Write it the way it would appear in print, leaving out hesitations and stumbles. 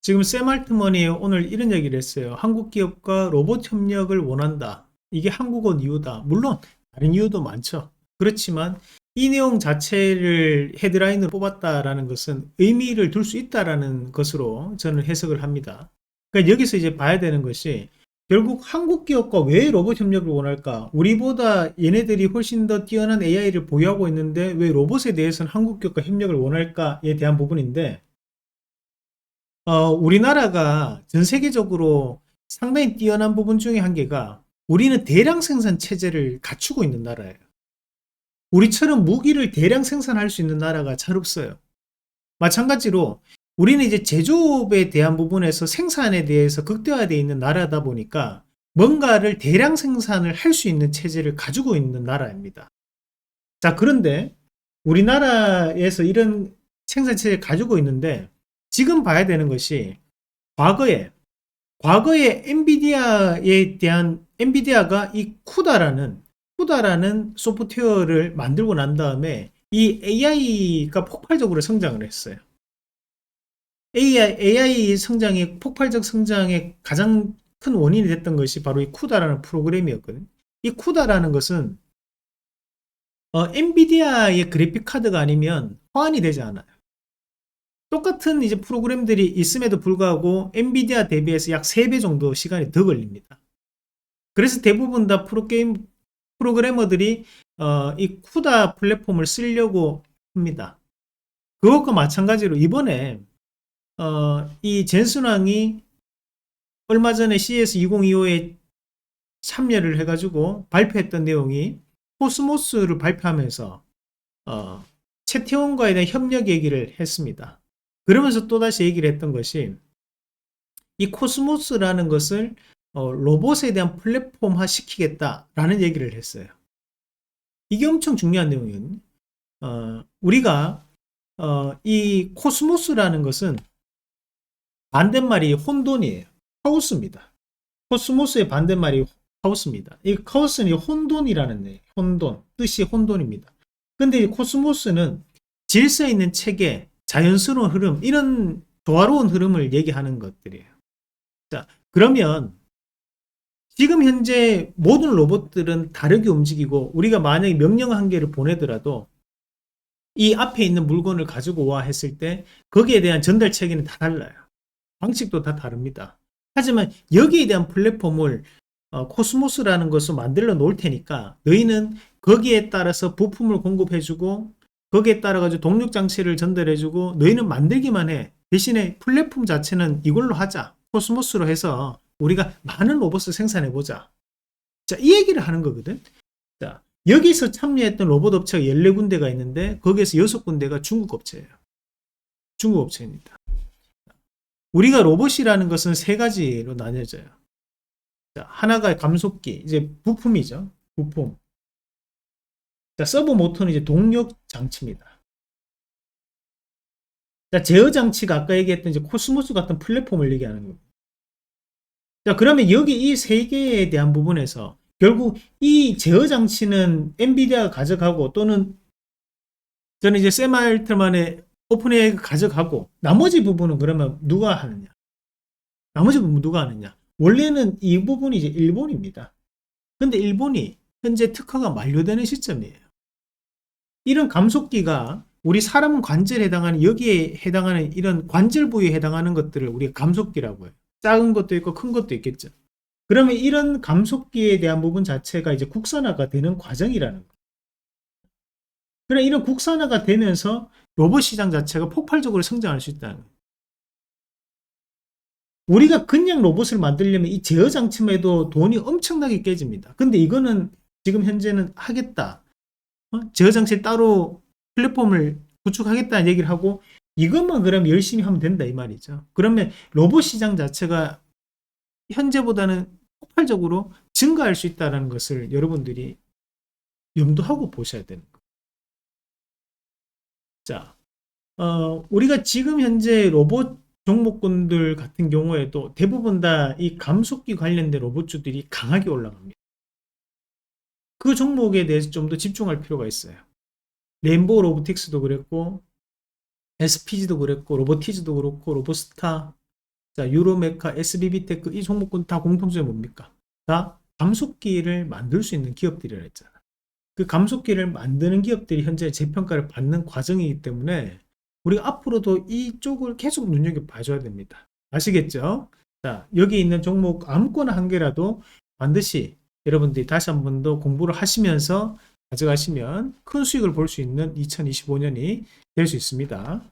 지금 샘 알트먼이 오늘 이런 얘기를 했어요. 한국 기업과 로봇 협력을 원한다. 이게 한국은 이유다. 물론 다른 이유도 많죠. 그렇지만 이 내용 자체를 헤드라인으로 뽑았다라는 것은 의미를 둘 수 있다라는 것으로 저는 해석을 합니다. 그러니까 여기서 이제 봐야 되는 것이 결국 한국 기업과 왜 로봇 협력을 원할까? 우리보다 얘네들이 훨씬 더 뛰어난 AI를 보유하고 있는데 왜 로봇에 대해서는 한국 기업과 협력을 원할까에 대한 부분인데 우리나라가 전 세계적으로 상당히 뛰어난 부분 중에 한 개가 우리는 대량 생산 체제를 갖추고 있는 나라예요. 우리처럼 무기를 대량 생산할 수 있는 나라가 잘 없어요. 마찬가지로 우리는 이제 제조업에 대한 부분에서 생산에 대해서 극대화되어 있는 나라다 보니까 뭔가를 대량 생산을 할 수 있는 체제를 가지고 있는 나라입니다. 자, 그런데 우리나라에서 이런 생산 체제를 가지고 있는데 지금 봐야 되는 것이 과거에 엔비디아에 대한 엔비디아가 이 쿠다라는 소프트웨어를 만들고 난 다음에 이 AI가 폭발적으로 성장을 했어요. AI 성장의 폭발적 성장의 가장 큰 원인이 됐던 것이 바로 이 쿠다라는 프로그램이었거든요. 이 쿠다라는 것은 엔비디아의 그래픽 카드가 아니면 호환이 되지 않아요. 똑같은 이제 프로그램들이 있음에도 불구하고 엔비디아 대비해서 약 3배 정도 시간이 더 걸립니다. 그래서 대부분 다 프로그래머들이 이 쿠다 플랫폼을 쓰려고 합니다. 그것과 마찬가지로 이번에 이 젠슨왕이 얼마 전에 CES 2025에 참여를 해가지고 발표했던 내용이 코스모스를 발표하면서 채태원과에 대한 협력 얘기를 했습니다. 그러면서 또다시 얘기를 했던 것이 이 코스모스라는 것을 로봇에 대한 플랫폼화 시키겠다라는 얘기를 했어요. 이게 엄청 중요한 내용이거든요. 우리가 이 코스모스라는 것은 반대말이 혼돈이에요. 카오스입니다. 코스모스의 반대말이 카오스입니다. 이 카오스는 혼돈이라는 애, 혼돈, 뜻이 혼돈입니다. 근데 이 코스모스는 질서 있는 체계, 자연스러운 흐름, 이런 조화로운 흐름을 얘기하는 것들이에요. 자, 그러면 지금 현재 모든 로봇들은 다르게 움직이고 우리가 만약에 명령 한 개를 보내더라도 이 앞에 있는 물건을 가지고 와 했을 때 거기에 대한 전달 체계는 다 달라요. 방식도 다 다릅니다. 하지만 여기에 대한 플랫폼을 코스모스라는 것을 만들어 놓을 테니까 너희는 거기에 따라서 부품을 공급해주고 거기에 따라 가지고 동력 장치를 전달해주고 너희는 만들기만 해. 대신에 플랫폼 자체는 이걸로 하자. 코스모스로 해서 우리가 많은 로봇을 생산해보자. 자, 이 얘기를 하는 거거든. 자, 여기서 참여했던 로봇 업체가 14군데가 있는데 거기에서 6군데가 중국 업체예요. 중국 업체입니다. 우리가 로봇이라는 것은 세 가지로 나뉘어져요. 자, 하나가 감속기, 이제 부품이죠. 부품. 자, 서브 모터는 이제 동력 장치입니다. 자, 제어 장치가 아까 얘기했던 이제 코스모스 같은 플랫폼을 얘기하는 겁니다. 자, 그러면 여기 이 세 개에 대한 부분에서 결국 이 제어 장치는 엔비디아가 가져가고 또는 저는 이제 샘 알트만의 오픈AI가 가져가고 나머지 부분은 그러면 누가 하느냐? 나머지 부분 누가 하느냐? 원래는 이 부분이 이제 일본입니다. 근데 일본이 현재 특허가 만료되는 시점이에요. 이런 감속기가 우리 사람 관절에 해당하는 여기에 해당하는 이런 관절 부위에 해당하는 것들을 우리가 감속기라고 해요. 작은 것도 있고 큰 것도 있겠죠. 그러면 이런 감속기에 대한 부분 자체가 이제 국산화가 되는 과정이라는 거예요. 그래 이런 국산화가 되면서 로봇 시장 자체가 폭발적으로 성장할 수 있다는 거예요. 우리가 그냥 로봇을 만들려면 이 제어 장치만 해도 돈이 엄청나게 깨집니다. 근데 이거는 지금 현재는 하겠다. 제어 장치 따로 플랫폼을 구축하겠다는 얘기를 하고 이것만 그럼 열심히 하면 된다 이 말이죠. 그러면 로봇 시장 자체가 현재보다는 폭발적으로 증가할 수 있다는 것을 여러분들이 염두하고 보셔야 되는 거예요. 자, 우리가 지금 현재 로봇 종목군들 같은 경우에도 대부분 다 이 감속기 관련된 로봇주들이 강하게 올라갑니다. 그 종목에 대해서 좀 더 집중할 필요가 있어요. 램보 로보틱스도 그랬고 SPG도 그랬고 로보티즈도 그렇고 로보스타 자, 유로메카, SBB테크 이 종목군 다 공통점이 뭡니까? 다 감속기를 만들 수 있는 기업들이라 했잖아. 그 감속기를 만드는 기업들이 현재 재평가를 받는 과정이기 때문에 우리가 앞으로도 이쪽을 계속 눈여겨봐줘야 됩니다. 아시겠죠? 자, 여기 있는 종목 아무거나 한 개라도 반드시 여러분들이 다시 한 번 더 공부를 하시면서 가져가시면 큰 수익을 볼 수 있는 2025년이 될 수 있습니다.